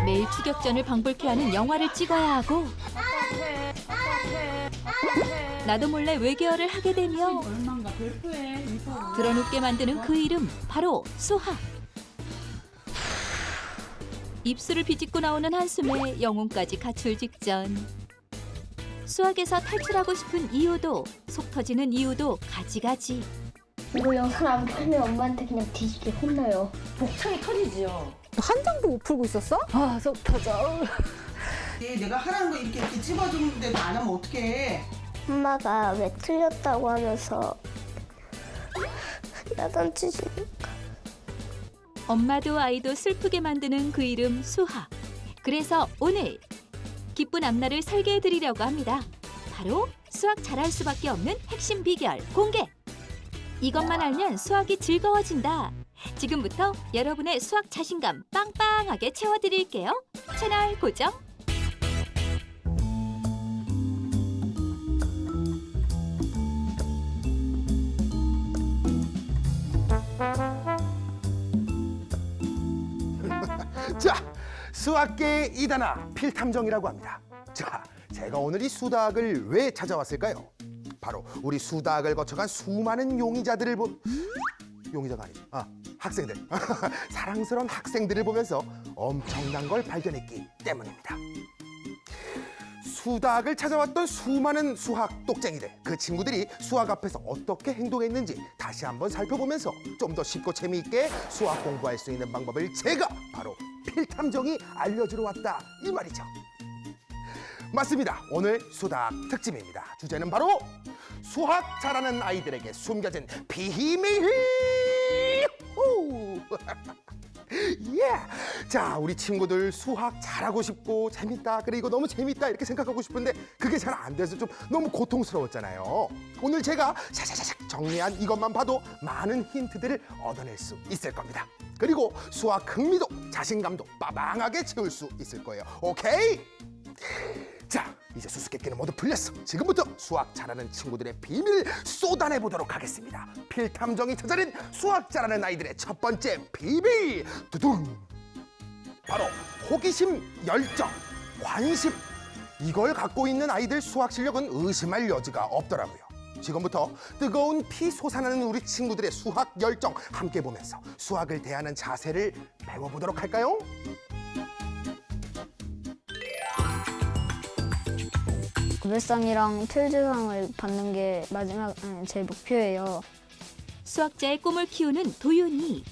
매일 추격전을 방불케 하는 영화를 찍어야 하고 나도 몰래 외계어를 하게 되며 드러눕게 만드는 그 이름 바로 수학. 입술을 비집고 나오는 한숨에 영혼까지 갖출 직전. 수학에서 탈출하고 싶은 이유도 속 터지는 이유도 가지가지. 이거 영상 안 풀면 엄마한테 그냥 뒤집게 혼나요. 복창이 터지지요. 한 장도 못 풀고 있었어? 아, 속 터져. 내가 하라는 거 이렇게 찝어주는데도 안 하면 어떡해. 엄마가 왜 틀렸다고 하면서 야단치시니까. 엄마도 아이도 슬프게 만드는 그 이름 수학. 그래서 오늘 기쁜 앞날을 설계해드리려고 합니다. 바로 수학 잘할 수밖에 없는 핵심 비결 공개! 이것만 알면 수학이 즐거워진다. 지금부터 여러분의 수학 자신감 빵빵하게 채워드릴게요. 채널 고정! 자, 수학계의 이단아 필탐정이라고 합니다. 자, 제가 오늘 이 수닭을 왜 찾아왔을까요? 바로 우리 수닭을 거쳐간 수많은 용의자들을 용의자가 아니죠. 학생들. 사랑스러운 학생들을 보면서 엄청난 걸 발견했기 때문입니다. 수닭을 찾아왔던 수많은 수학 똑쟁이들, 그 친구들이 수학 앞에서 어떻게 행동했는지 다시 한번 살펴보면서 좀 더 쉽고 재미있게 수학 공부할 수 있는 방법을 제가 바로 필탐정이 알려주러 왔다 이 말이죠. 맞습니다. 오늘 수닭 특집입니다. 주제는 바로 수학 잘하는 아이들에게 숨겨진 비밀. 예. 자, 우리 친구들 수학 잘하고 싶고 재밌다, 그래 이거 너무 재밌다 이렇게 생각하고 싶은데 그게 잘 안 돼서 좀 너무 고통스러웠잖아요. 오늘 제가 샤샤샤샥 정리한 이것만 봐도 많은 힌트들을 얻어낼 수 있을 겁니다. 그리고 수학 흥미도 자신감도 빠방하게 채울 수 있을 거예요. 오케이? 자, 이제 수수께끼는 모두 풀렸어. 지금부터 수학 잘하는 친구들의 비밀을 쏟아내보도록 하겠습니다. 필탐정이 찾아낸 수학 잘하는 아이들의 첫 번째 비밀, 두둥! 바로 호기심, 열정, 관심. 이걸 갖고 있는 아이들 수학 실력은 의심할 여지가 없더라고요. 지금부터 뜨거운 피 솟아나는 우리 친구들의 수학 열정 함께 보면서 수학을 대하는 자세를 배워보도록 할까요? 노벨상이랑 필즈상을 받는 게 마지막 제 목표예요. 수학자의 꿈을 키우는 도윤이.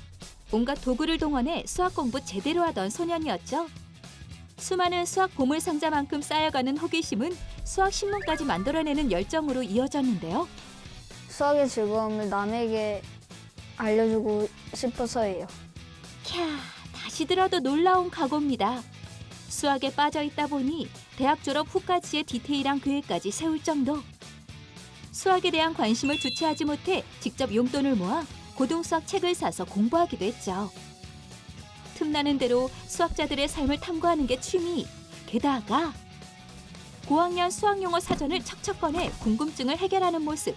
온갖 도구를 동원해 수학 공부 제대로 하던 소년이었죠. 수많은 수학 보물 상자만큼 쌓여가는 호기심은 수학 신문까지 만들어내는 열정으로 이어졌는데요. 수학의 즐거움을 남에게 알려주고 싶어서예요. 캬, 다시 들어도 놀라운 각오입니다. 수학에 빠져있다 보니 대학 졸업 후까지의 디테일한 계획까지 세울 정도. 수학에 대한 관심을 주체하지 못해 직접 용돈을 모아 고등수학 책을 사서 공부하기도 했죠. 틈나는 대로 수학자들의 삶을 탐구하는 게 취미. 게다가 고학년 수학용어 사전을 척척 꺼내 궁금증을 해결하는 모습.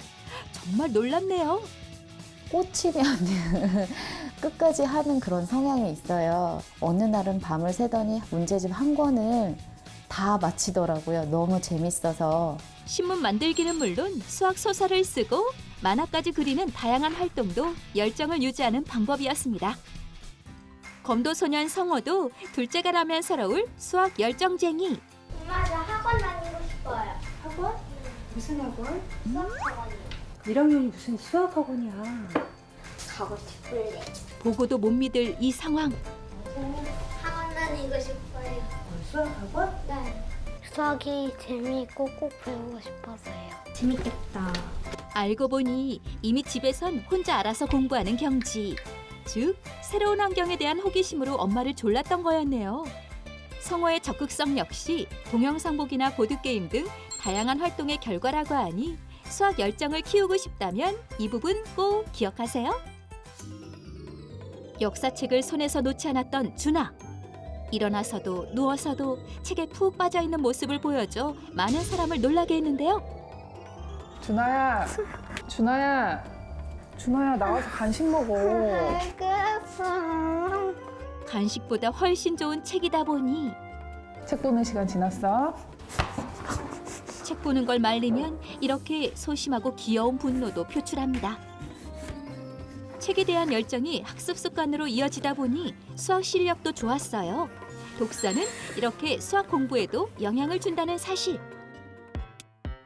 정말 놀랍네요. 꽂히면 끝까지 하는 그런 성향이 있어요. 어느 날은 밤을 새더니 문제집 한 권을 다 마치더라고요. 너무 재밌어서. 신문 만들기는 물론 수학 소설을 쓰고 만화까지 그리는 다양한 활동도 열정을 유지하는 방법이었습니다. 검도소년 성호도 둘째가 라면 서러울 수학 열정쟁이. 엄마, 나 학원 다니고 싶어요. 학원? 무슨 학원? 수학 학원이요. 1학년이 무슨 수학 학원이야. 가고 싶을래. 보고도 못 믿을 이 상황. 학원 다니고 싶어요. 수학 학원? 네. 수학이 재미있고 꼭 배우고 싶어서요. 재밌겠다. 알고 보니 이미 집에선 혼자 알아서 공부하는 경지. 즉, 새로운 환경에 대한 호기심으로 엄마를 졸랐던 거였네요. 성호의 적극성 역시 동영상 보기나 보드게임 등 다양한 활동의 결과라고 하니 수학 열정을 키우고 싶다면 이 부분 꼭 기억하세요. 역사책을 손에서 놓지 않았던 준아. 일어나서도 누워서도 책에 푹 빠져있는 모습을 보여줘 많은 사람을 놀라게 했는데요. 준아야, 준아야, 준아야 나와서 간식 먹어. 알겠어. 간식보다 훨씬 좋은 책이다 보니 책 보는 시간 지났어? 책 보는 걸 말리면 이렇게 소심하고 귀여운 분노도 표출합니다. 책에 대한 열정이 학습 습관으로 이어지다 보니 수학 실력도 좋았어요. 독서는 이렇게 수학 공부에도 영향을 준다는 사실.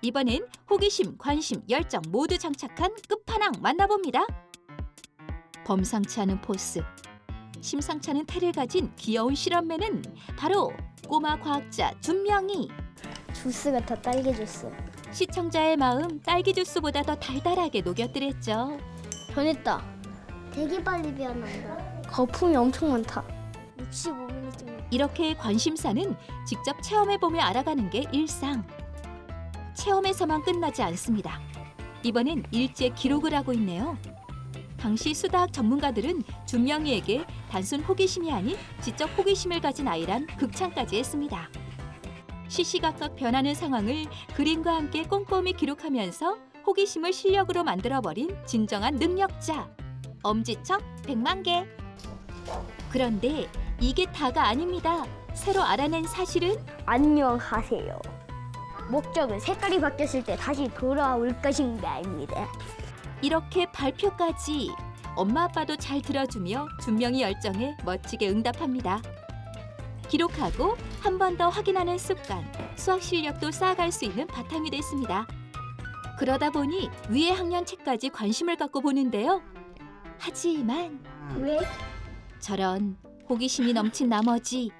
이번엔 호기심, 관심, 열정 모두 장착한 끝판왕 만나봅니다. 범상치 않은 포스, 심상치 않은 태를 가진 귀여운 실험맨은 바로 꼬마 과학자 준명이. 주스 같아, 딸기 주스. 시청자의 마음 딸기 주스보다 더 달달하게 녹여드렸죠. 변했다. 되게 빨리 변한다. 거품이 엄청 많다. 65mm. 이렇게 관심사는 직접 체험해보며 알아가는 게 일상. 체험에서만 끝나지 않습니다. 이번엔 일지에 기록을 하고 있네요. 당시 수다학 전문가들은 준명이에게 단순 호기심이 아닌 지적 호기심을 가진 아이란 극찬까지 했습니다. 시시각각 변하는 상황을 그림과 함께 꼼꼼히 기록하면서 호기심을 실력으로 만들어버린 진정한 능력자. 엄지척 100만 개. 그런데 이게 다가 아닙니다. 새로 알아낸 사실은 안녕하세요. 목적은 색깔이 바뀌었을 때 다시 돌아올 것인가입니다. 이렇게 발표까지 엄마 아빠도 잘 들어주며 준명이 열정에 멋지게 응답합니다. 기록하고 한 번 더 확인하는 습관, 수학 실력도 쌓아갈 수 있는 바탕이 됐습니다. 그러다 보니 위의 학년 책까지 관심을 갖고 보는데요. 하지만 왜? 저런 호기심이 넘친 나머지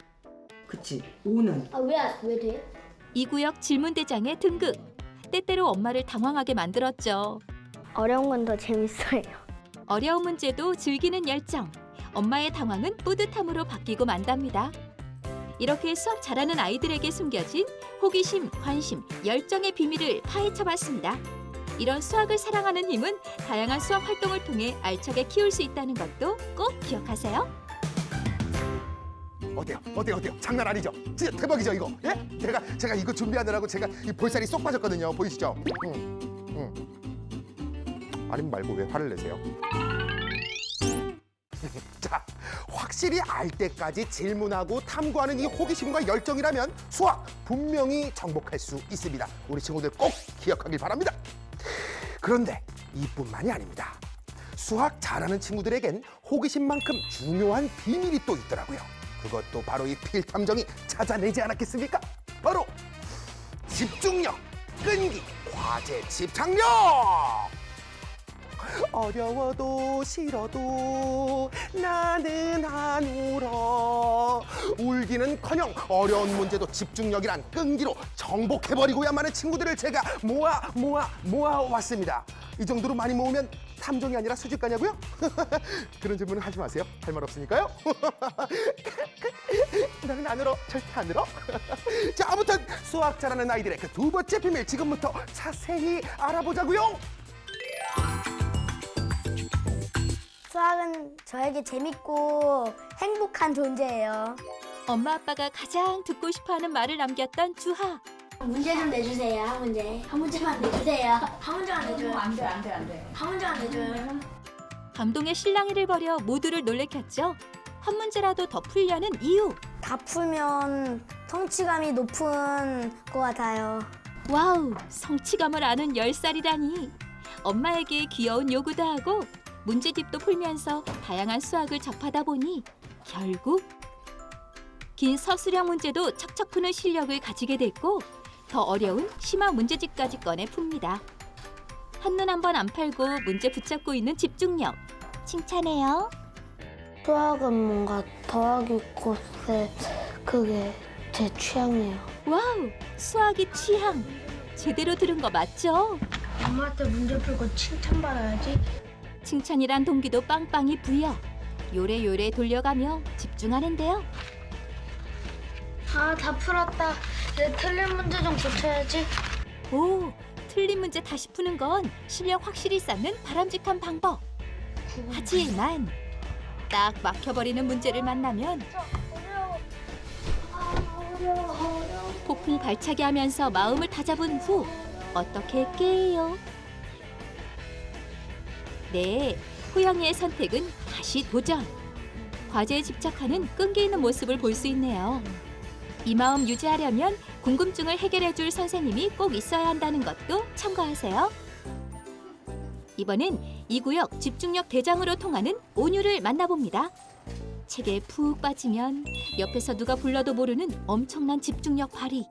그치. 5는. 아, 왜 돼? 이 구역 질문대장에 등극. 때때로 엄마를 당황하게 만들었죠. 어려운 건 더 재밌어요. 어려운 문제도 즐기는 열정. 엄마의 당황은 뿌듯함으로 바뀌고 만답니다. 이렇게 수학 잘하는 아이들에게 숨겨진 호기심, 관심, 열정의 비밀을 파헤쳐봤습니다. 이런 수학을 사랑하는 힘은 다양한 수학 활동을 통해 알차게 키울 수 있다는 것도 꼭 기억하세요. 어때요? 장난 아니죠? 진짜 대박이죠 이거? 예? 제가 이거 준비하느라고 제가 이 볼살이 쏙 빠졌거든요. 보이시죠? 아님 말고 왜 화를 내세요? 자, 확실히 알 때까지 질문하고 탐구하는 이 호기심과 열정이라면 수학 분명히 정복할 수 있습니다. 우리 친구들 꼭 기억하길 바랍니다. 그런데 이뿐만이 아닙니다. 수학 잘하는 친구들에겐 호기심만큼 중요한 비밀이 또 있더라고요. 그것도 바로 이 필탐정이 찾아내지 않았겠습니까? 바로 집중력, 끈기, 과제 집착력! 어려워도 싫어도 나는 안 울어. 울기는커녕 어려운 문제도 집중력이란 끈기로 정복해버리고야만은 친구들을 제가 모아 왔습니다. 이 정도로 많이 모으면 탐정이 아니라 수집가냐고요? 그런 질문은 하지 마세요. 할 말 없으니까요. 나는 안 울어. 절대 안 울어. 자, 아무튼 수학 잘하는 아이들의 그 두 번째 비밀 지금부터 자세히 알아보자고요. 수학은 저에게 재밌고 행복한 존재예요. 엄마 아빠가 가장 듣고 싶어하는 말을 남겼던 주하. 문제 좀 내주세요. 한 문제. 한 문제만 내주세요. 한 문제만 내줘요. 안 돼. 한 문제만 내줘요. 감동의 실랑이를 벌여 모두를 놀래켰죠. 한 문제라도 더 풀려는 이유. 다 풀면 성취감이 높은 것 같아요. 와우, 성취감을 아는 10살이라니. 엄마에게 귀여운 요구도 하고 문제집도 풀면서 다양한 수학을 접하다 보니 결국 긴 서술형 문제도 척척 푸는 실력을 가지게 됐고 더 어려운 심화 문제집까지 꺼내 풉니다. 한눈 한 번 안 팔고 문제 붙잡고 있는 집중력. 칭찬해요. 수학은 뭔가 더하기 곱셈 그게 제 취향이에요. 와우, 수학이 취향. 제대로 들은 거 맞죠? 엄마한테 문제 풀고 칭찬받아야지. 칭찬이란 동기도 빵빵히 부여. 요래요래 돌려가며 집중하는데요. 아, 다 풀었다. 내 틀린 문제 좀 고쳐야지. 오, 틀린 문제 다시 푸는 건 실력 확실히 쌓는 바람직한 방법. 하지만 딱 막혀버리는 문제를 만나면 폭풍 발차기 하면서 마음을 다잡은 후 어떻게 할게요? 네, 호영이의 선택은 다시 도전. 과제에 집착하는 끈기 있는 모습을 볼 수 있네요. 이 마음 유지하려면 궁금증을 해결해줄 선생님이 꼭 있어야 한다는 것도 참고하세요. 이번엔 이 구역 집중력 대장으로 통하는 온유를 만나봅니다. 책에 푹 빠지면 옆에서 누가 불러도 모르는 엄청난 집중력 발휘.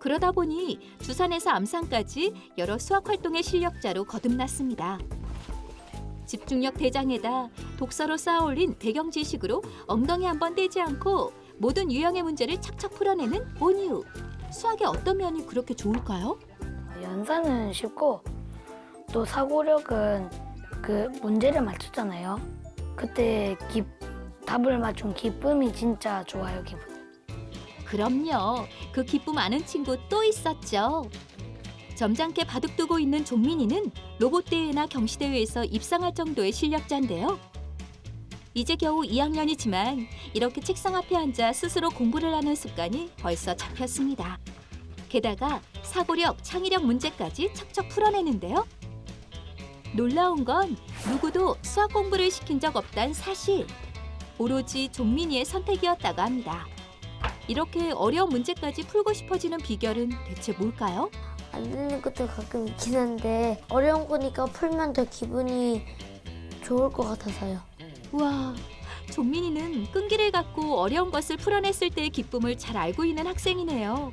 그러다 보니 두산에서 암산까지 여러 수학 활동의 실력자로 거듭났습니다. 집중력 대장에다 독서로 쌓아올린 배경 지식으로 엉덩이 한번 떼지 않고 모든 유형의 문제를 착착 풀어내는 온유. 수학의 어떤 면이 그렇게 좋을까요? 연산은 쉽고 또 사고력은 그 문제를 맞췄잖아요. 그때 답을 맞춘 기쁨이 진짜 좋아요, 기분. 그럼요. 그 기쁨 아는 친구 또 있었죠. 점잖게 바둑 두고 있는 종민이는 로봇 대회나 경시 대회에서 입상할 정도의 실력자인데요. 이제 겨우 2학년이지만 이렇게 책상 앞에 앉아 스스로 공부를 하는 습관이 벌써 잡혔습니다. 게다가 사고력, 창의력 문제까지 척척 풀어내는데요. 놀라운 건 누구도 수학 공부를 시킨 적 없다는 사실. 오로지 종민이의 선택이었다고 합니다. 이렇게 어려운 문제까지 풀고 싶어지는 비결은 대체 뭘까요? 안 되는 것도 가끔 있긴 한데 어려운 거니까 풀면 더 기분이 좋을 것 같아서요. 우와, 종민이는 끈기를 갖고 어려운 것을 풀어냈을 때의 기쁨을 잘 알고 있는 학생이네요.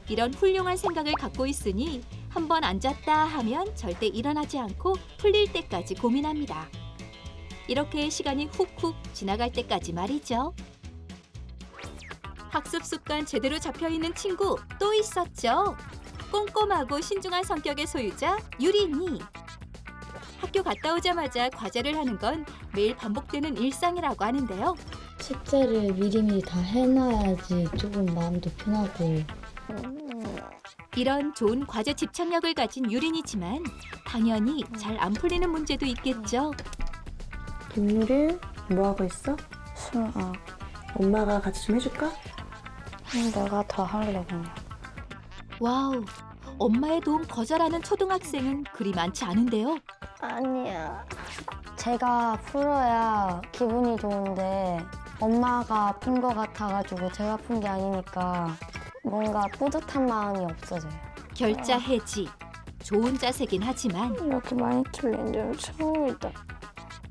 이런 훌륭한 생각을 갖고 있으니 한번 앉았다 하면 절대 일어나지 않고 풀릴 때까지 고민합니다. 이렇게 시간이 훅훅 지나갈 때까지 말이죠. 학습 습관 제대로 잡혀있는 친구 또 있었죠. 꼼꼼하고 신중한 성격의 소유자 유린이. 학교 갔다 오자마자 과제를 하는 건 매일 반복되는 일상이라고 하는데요. 숙제를 미리미리 다 해놔야지 조금 마음도 편하고. 이런 좋은 과제 집착력을 가진 유린이지만 당연히 잘 안 풀리는 문제도 있겠죠. 김유리, 뭐 하고 있어? 수학. 엄마가 같이 좀 해줄까? 내가 더 할래 그냥. 와우, 엄마의 도움 거절하는 초등학생은 그리 많지 않은데요. 아니야. 제가 풀어야 기분이 좋은데 엄마가 푼 거 같아가지고 제가 푼 게 아니니까 뭔가 뿌듯한 마음이 없어져요. 결자 해지. 좋은 자세긴 하지만 이렇게 많이 틀린 줄 처음이다.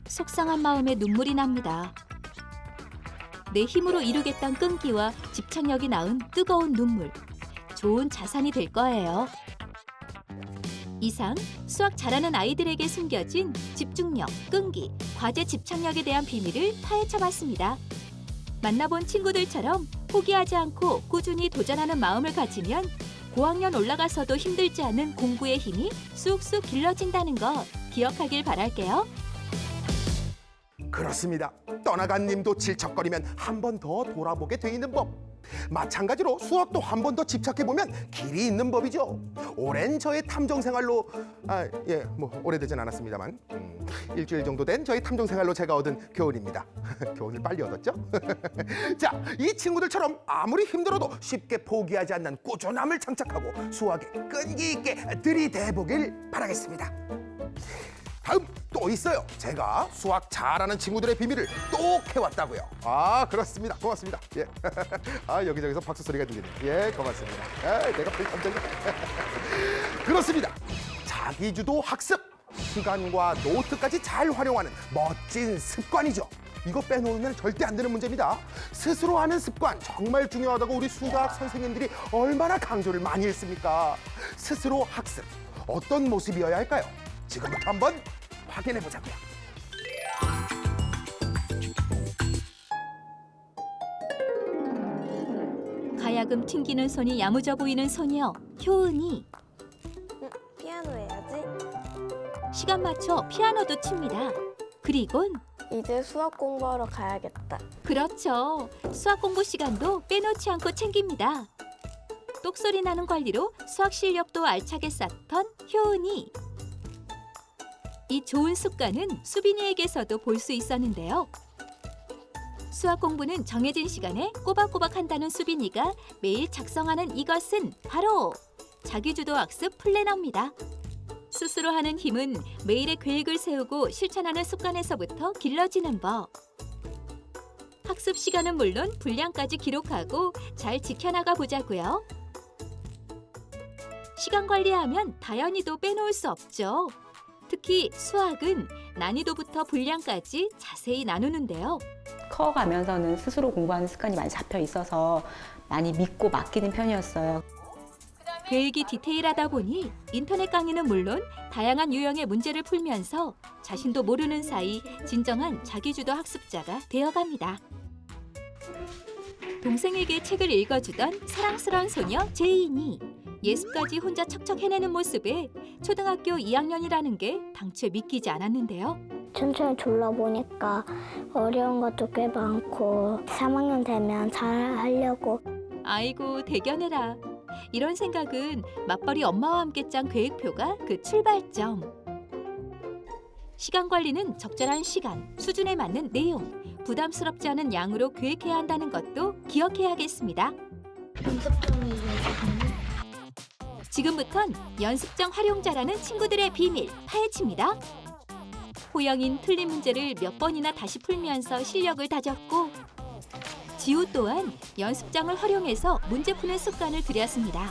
속상한 마음에 눈물이 납니다. 내 힘으로 이루겠다는 끈기와 집착력이 낳은 뜨거운 눈물. 좋은 자산이 될 거예요. 이상 수학 잘하는 아이들에게 숨겨진 집중력, 끈기, 과제 집착력에 대한 비밀을 파헤쳐봤습니다. 만나본 친구들처럼 포기하지 않고 꾸준히 도전하는 마음을 가지면 고학년 올라가서도 힘들지 않은 공부의 힘이 쑥쑥 길러진다는 거 기억하길 바랄게요. 그렇습니다. 떠나간 님도 질척거리면 한 번 더 돌아보게 돼 있는 법. 마찬가지로 수학도 한 번 더 집착해보면 길이 있는 법이죠. 오랜 저의 탐정 생활로 오래되진 않았습니다만 일주일 정도 된 저희 탐정 생활로 제가 얻은 교훈입니다. 교훈을 빨리 얻었죠? 자, 이 친구들처럼 아무리 힘들어도 쉽게 포기하지 않는 꾸준함을 장착하고 수학에 끈기 있게 들이대보길 바라겠습니다. 다음 또 있어요. 제가 수학 잘하는 친구들의 비밀을 또 캐왔다고요. 아, 그렇습니다. 고맙습니다. 예. 아, 여기저기서 박수 소리가 들리네요. 예, 고맙습니다. 내가 별 감정이. 그렇습니다. 자기주도 학습. 시간과 노트까지 잘 활용하는 멋진 습관이죠. 이거 빼놓으면 절대 안 되는 문제입니다. 스스로 하는 습관 정말 중요하다고 우리 수학 선생님들이 얼마나 강조를 많이 했습니까? 스스로 학습. 어떤 모습이어야 할까요? 지금부터 한번 확인해 보자고요. 가야금 튕기는 손이 야무져 보이는 소녀 효은이. 피아노 해야지. 시간 맞춰 피아노도 칩니다. 그리곤 이제 수학 공부하러 가야겠다. 그렇죠. 수학 공부 시간도 빼놓지 않고 챙깁니다. 똑소리 나는 관리로 수학 실력도 알차게 쌓던 효은이. 이 좋은 습관은 수빈이에게서도 볼 수 있었는데요. 수학 공부는 정해진 시간에 꼬박꼬박 한다는 수빈이가 매일 작성하는 이것은 바로 자기주도 학습 플래너입니다. 스스로 하는 힘은 매일의 계획을 세우고 실천하는 습관에서부터 길러지는 법. 학습 시간은 물론 분량까지 기록하고 잘 지켜나가 보자고요. 시간 관리하면 다연이도 빼놓을 수 없죠. 특히 수학은 난이도부터 분량까지 자세히 나누는데요. 커가면서는 스스로 공부하는 습관이 많이 잡혀 있어서 많이 믿고 맡기는 편이었어요. 계획이 디테일하다 보니 인터넷 강의는 물론 다양한 유형의 문제를 풀면서 자신도 모르는 사이 진정한 자기주도 학습자가 되어갑니다. 동생에게 책을 읽어주던 사랑스러운 소녀 제인이 예습까지 혼자 척척 해내는 모습에 초등학교 2학년이라는 게 당초에 믿기지 않았는데요. 천천히 둘러보니까 어려운 것도 꽤 많고 3학년 되면 잘 하려고. 아이고 대견해라. 이런 생각은 맞벌이 엄마와 함께 짠 계획표가 그 출발점. 시간 관리는 적절한 시간, 수준에 맞는 내용, 부담스럽지 않은 양으로 계획해야 한다는 것도 기억해야겠습니다. 지금부턴 연습장 활용자라는 친구들의 비밀 파헤칩니다. 호영인 틀린 문제를 몇 번이나 다시 풀면서 실력을 다졌고 지우 또한 연습장을 활용해서 문제 푸는 습관을 들였습니다.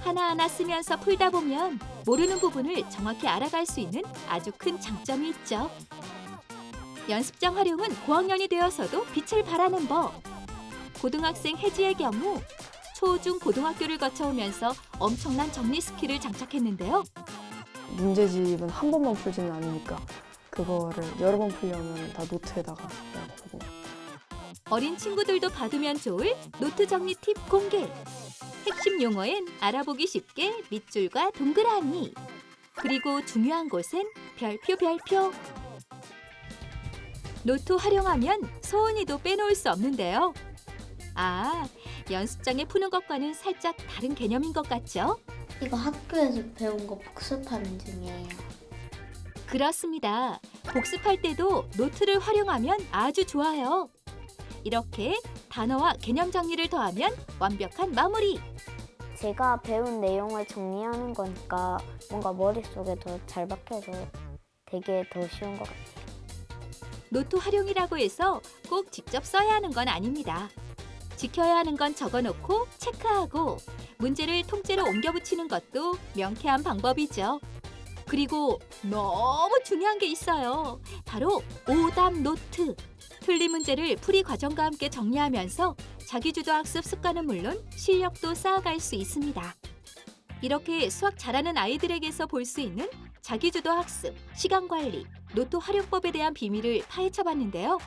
하나하나 쓰면서 풀다 보면 모르는 부분을 정확히 알아갈 수 있는 아주 큰 장점이 있죠. 연습장 활용은 고학년이 되어서도 빛을 발하는 법. 고등학생 혜지의 경우 초, 중, 고등학교를 거쳐오면서 엄청난 정리 스킬을 장착했는데요. 문제집은 한 번만 풀지는 않으니까 그거를 여러 번 풀려면 다 노트에다가 보고. 어린 친구들도 받으면 좋을 노트 정리 팁 공개. 핵심 용어엔 알아보기 쉽게 밑줄과 동그라미. 그리고 중요한 곳엔 별표. 노트 활용하면 소은이도 빼놓을 수 없는데요. 아, 연습장에 푸는 것과는 살짝 다른 개념인 것 같죠? 이거 학교에서 배운 거 복습하는 중이에요. 그렇습니다. 복습할 때도 노트를 활용하면 아주 좋아요. 이렇게 단어와 개념 정리를 더하면 완벽한 마무리. 제가 배운 내용을 정리하는 거니까 뭔가 머릿속에 더 잘 박혀서 되게 더 쉬운 것 같아요. 노트 활용이라고 해서 꼭 직접 써야 하는 건 아닙니다. 지켜야 하는 건 적어놓고 체크하고 문제를 통째로 옮겨 붙이는 것도 명쾌한 방법이죠. 그리고 너무 중요한 게 있어요. 바로 오답 노트. 틀린 문제를 풀이 과정과 함께 정리하면서 자기주도 학습 습관은 물론 실력도 쌓아갈 수 있습니다. 이렇게 수학 잘하는 아이들에게서 볼 수 있는 자기주도 학습, 시간 관리, 노트 활용법에 대한 비밀을 파헤쳐봤는데요.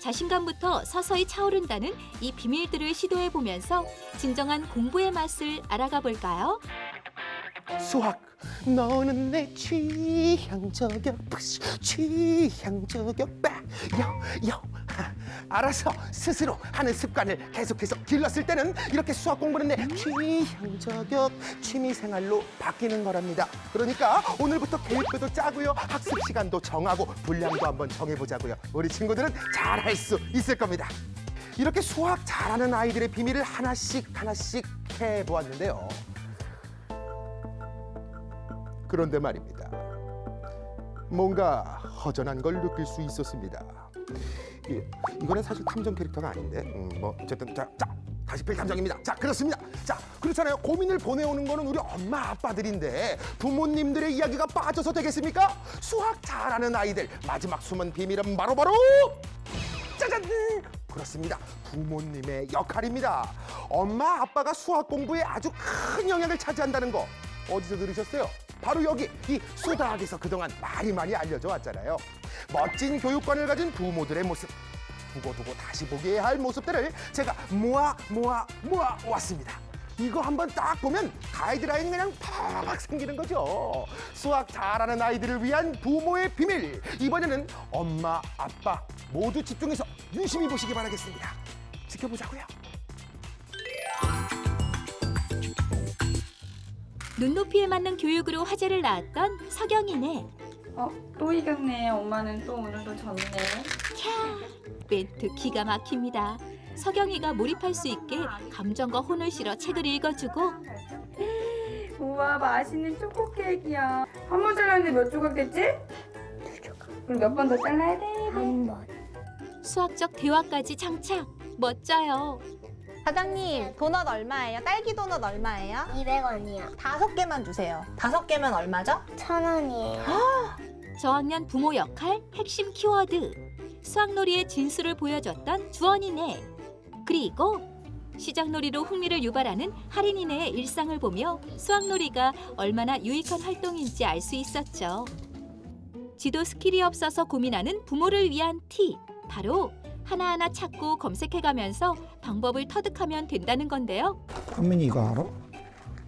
자신감부터 서서히 차오른다는 이 비밀들을 시도해보면서 진정한 공부의 맛을 알아가 볼까요? 수학 너는 내 취향 저격 취향 저격 요 알아서 스스로 하는 습관을 계속해서 길렀을 때는 이렇게 수학 공부는 내 취향 저격 취미생활로 바뀌는 거랍니다. 그러니까 오늘부터 계획표도 짜고요, 학습 시간도 정하고 분량도 한번 정해보자고요. 우리 친구들은 잘할 수 있을 겁니다. 이렇게 수학 잘하는 아이들의 비밀을 하나씩 해보았는데요. 그런데 말입니다. 뭔가 허전한 걸 느낄 수 있었습니다. 이거는 사실 탐정 캐릭터가 아닌데, 어쨌든 자 다시 필탐정입니다. 자, 그렇습니다. 자, 그렇잖아요. 고민을 보내오는 거는 우리 엄마 아빠들인데 부모님들의 이야기가 빠져서 되겠습니까? 수학 잘하는 아이들 마지막 숨은 비밀은 바로 짜잔! 그렇습니다. 부모님의 역할입니다. 엄마 아빠가 수학 공부에 아주 큰 영향을 차지한다는 거 어디서 들으셨어요? 바로 여기 이 수다학에서 그동안 많이 알려져 왔잖아요. 멋진 교육관을 가진 부모들의 모습, 두고 다시 보게 할 모습들을 제가 모아 왔습니다. 이거 한번 딱 보면 가이드라인이 그냥 팍 생기는 거죠. 수학 잘하는 아이들을 위한 부모의 비밀. 이번에는 엄마, 아빠 모두 집중해서 유심히 보시기 바라겠습니다. 지켜보자고요. 눈높이에 맞는 교육으로 화제를 낳았던 서경이네. 또 이겼네. 엄마는 또 오늘도 졌네. 캬, 멘트 기가 막힙니다. 서경이가 몰입할 수 있게 감정과 혼을 실어 책을 읽어주고 우와, 맛있는 초코 케이크야. 한 번 잘랐는데 몇 조각 됐지? 2조각. 그럼 몇 번 더 잘라야 돼? 한 번. 수학적 대화까지 장착. 멋져요. 사장님, 도넛 얼마예요? 딸기 도넛 얼마예요? 200원이요. 5개만 주세요. 5개면 얼마죠? 1,000원이에요. 저학년 부모 역할 핵심 키워드. 수학놀이의 진수를 보여줬던 주원이네. 그리고 시장놀이로 흥미를 유발하는 할인이네의 일상을 보며 수학놀이가 얼마나 유익한 활동인지 알 수 있었죠. 지도 스킬이 없어서 고민하는 부모를 위한 팁. 바로 하나하나 찾고 검색해가면서 방법을 터득하면 된다는 건데요. 현민이 이거 알아?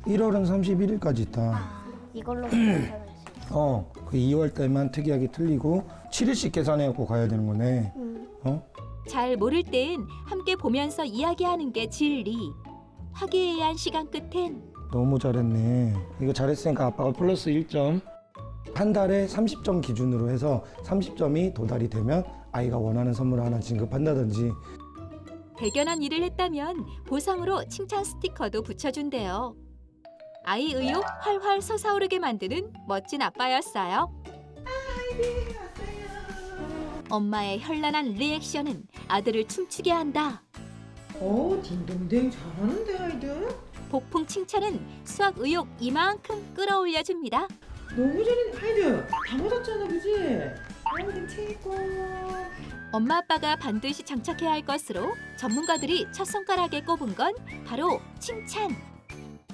1월은 31일까지 있다. 이걸로 계산할 수 있어. 그 2월 때만 특이하게 틀리고 7일씩 계산해갖고 가야 되는 거네. 잘 모를 땐 함께 보면서 이야기하는 게 진리. 화기애애한 시간 끝엔 너무 잘했네. 이거 잘했으니까 아빠가 플러스 1점. 한 달에 30점 기준으로 해서 30점이 도달이 되면 아이가 원하는 선물을 하나 진급한다든지. 대견한 일을 했다면 보상으로 칭찬 스티커도 붙여준대요. 아이 의욕 활활 솟아오르게 만드는 멋진 아빠였어요. 엄마의 현란한 리액션은 아들을 춤추게 한다. 딩동댕 잘하는데 아이들. 폭풍 칭찬은 수학 의욕 이만큼 끌어올려줍니다. 너무 잘해 아이들. 다 맞았잖아 그지? 아이들 최고. 엄마 아빠가 반드시 장착해야 할 것으로 전문가들이 첫 손가락에 꼽은 건 바로 칭찬.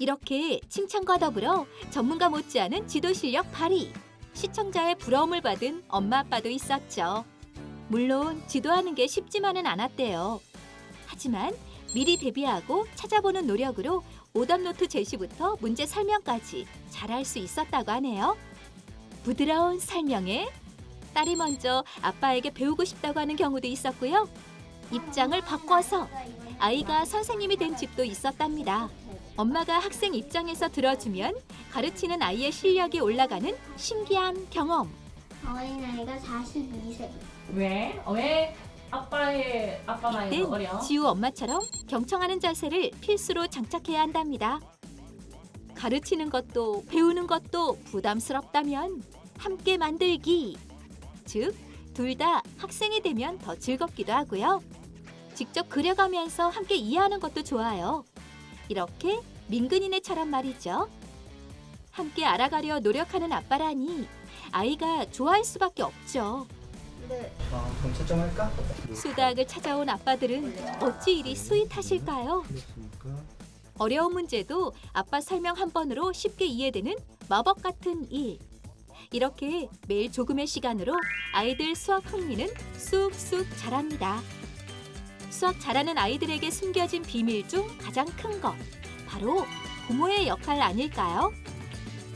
이렇게 칭찬과 더불어 전문가 못지않은 지도 실력 발휘. 시청자의 부러움을 받은 엄마 아빠도 있었죠. 물론 지도하는 게 쉽지만은 않았대요. 하지만 미리 대비하고 찾아보는 노력으로 오답노트 제시부터 문제 설명까지 잘할 수 있었다고 하네요. 부드러운 설명에 딸이 먼저 아빠에게 배우고 싶다고 하는 경우도 있었고요. 입장을 바꿔서 아이가 선생님이 된 집도 있었답니다. 엄마가 학생 입장에서 들어주면 가르치는 아이의 실력이 올라가는 신기한 경험. 어린아이가 42세. 왜? 아빠 나이가 이땐 어려? 지우 엄마처럼 경청하는 자세를 필수로 장착해야 한답니다. 가르치는 것도 배우는 것도 부담스럽다면 함께 만들기. 즉, 둘 다 학생이 되면 더 즐겁기도 하고요. 직접 그려가면서 함께 이해하는 것도 좋아요. 이렇게 민근이네처럼 말이죠. 함께 알아가려 노력하는 아빠라니 아이가 좋아할 수밖에 없죠. 그럼 채점할까? 수학을 찾아온 아빠들은 어찌 이리 스윗하실까요? 어려운 문제도 아빠 설명 한 번으로 쉽게 이해되는 마법 같은 일. 이렇게 매일 조금의 시간으로 아이들 수학 흥미는 쑥쑥 자랍니다. 수학 잘하는 아이들에게 숨겨진 비밀 중 가장 큰 것, 바로 부모의 역할 아닐까요?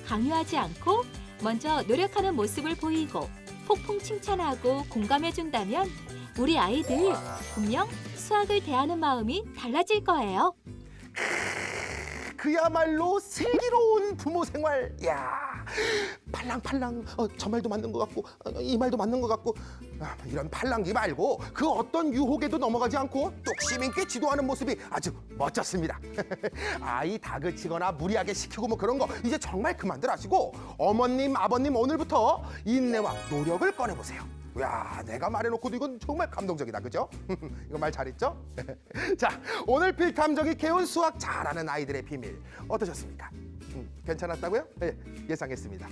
강요하지 않고 먼저 노력하는 모습을 보이고 폭풍 칭찬하고 공감해준다면 우리 아이들 분명 수학을 대하는 마음이 달라질 거예요. 그야말로 슬기로운 부모 생활. 야, 팔랑팔랑. 저 말도 맞는 것 같고 이 말도 맞는 것 같고. 이런 팔랑기 말고 그 어떤 유혹에도 넘어가지 않고 뚝심 있게 지도하는 모습이 아주 멋졌습니다. 아이 다그치거나 무리하게 시키고 뭐 그런 거 이제 정말 그만들 하시고 어머님, 아버님 오늘부터 인내와 노력을 꺼내보세요. 야, 내가 말해놓고도 이건 정말 감동적이다, 그죠? 이거 말 잘했죠? 자, 오늘 필탐정이 캐온 수학 잘하는 아이들의 비밀 어떠셨습니까? 괜찮았다고요? 네, 예상했습니다.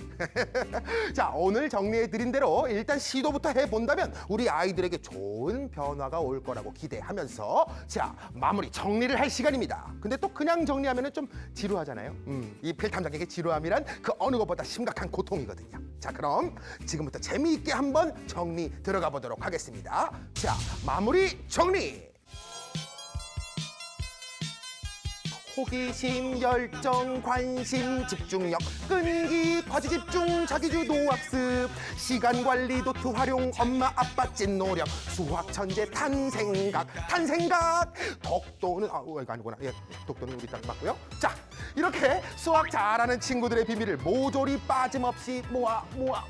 자, 오늘 정리해드린 대로 일단 시도부터 해본다면 우리 아이들에게 좋은 변화가 올 거라고 기대하면서 자, 마무리 정리를 할 시간입니다. 근데 또 그냥 정리하면 좀 지루하잖아요. 이 필탐정에게 지루함이란 그 어느 것보다 심각한 고통이거든요. 자, 그럼 지금부터 재미있게 한번 정리 들어가 보도록 하겠습니다. 자, 마무리 정리! 호기심, 열정, 관심, 집중력, 끈기, 과제 집중, 자기주도 학습, 시간 관리, 노트 활용, 엄마, 아빠 찐 노력, 수학 천재 탄생각, 덕도는 이거 아니구나. 예, 덕도는 우리 딱 맞고요. 자, 이렇게 수학 잘하는 친구들의 비밀을 모조리 빠짐없이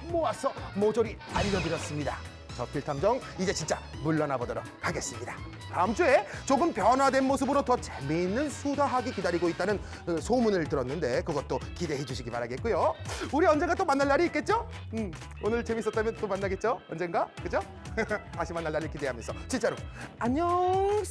모아서 모조리 알려드렸습니다. 저 필탐정 이제 진짜 물러나 보도록 하겠습니다. 다음 주에 조금 변화된 모습으로 더 재미있는 수다하기 기다리고 있다는 소문을 들었는데 그것도 기대해 주시기 바라겠고요. 우리 언젠가 또 만날 날이 있겠죠? 오늘 재밌었다면 또 만나겠죠? 언젠가? 그죠? 다시 만날 날을 기대하면서 진짜로 안녕.